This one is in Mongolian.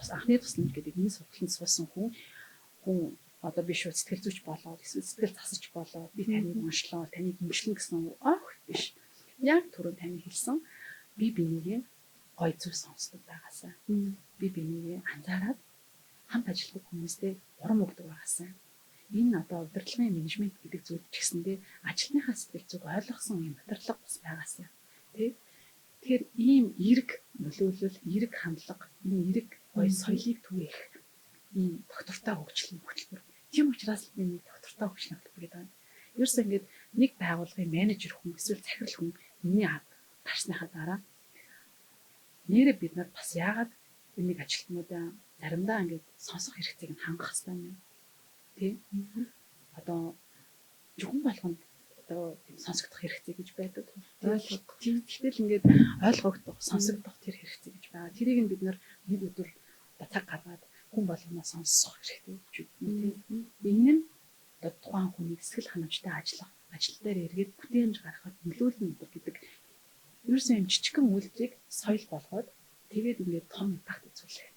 бас анхны тусламж гэдэг энэ сургалтанд суусан хүн одоо би шууд сэтгэл зүйч болоод эсвэл сэтгэл засаж болоод би таныг уншлаа, таныг имжлэн гэсэн биш. Яг түрүү таны хэлсэн би бинийгээ гой зүг сонсдог байгаасаа. Би бинийгээ анзаараад хамт ажилладаг хүмүүстэй урам өгдөг байгаасаа. Энэ одоо удирдлагын менежмент гэдэг зүйл ч гэсэндээ ажлынхаа сэтгэл зүг ойлгосон юм удирдлага бас байгаасаа. Тэгэхээр ийм эрг нөлөөлөл, эрг хандлага, энэ эрг гой соёлыг түгээх ийм доктортой хөгжлийн хөтөлбөр. Тийм учраас би нэг доктортой хөгжлийн хөтөлбөр гэдэг байна. Ерөөсөө ингээд нэг байгууллагын менежер хүн эсвэл захирал хүн миний гарсныхаа дараа нэрээ бид нар бас яагаад энийг ажилтнуудаа заримдаа ингээд сонсох хэрэгцээг нь хангах хэрэгтэй юм. Тэ? Одоо зөвхөн болгонд одоо сонсогдох хэрэгцээ гэж байдаг. Тэгтэл ингээд ойлгогдох, сонсогдох тэр хэрэгцээ гэж байгаа. Тэрийг нь бид нар нэг өдөр цаг гаргаад хүн болгоно сонсох хэрэгтэй гэж байна. Энэ нь одоо тухайн хүний сэтгэл ханамжтай ажиллах, ажил дээр эргээд бүтээмж гаргахад нөлөөлнө гэдэг ерөөсөө юм жижигхэн үйлдэлийг соёл болгоод тэгээд ингээд том импакт үзүүлэх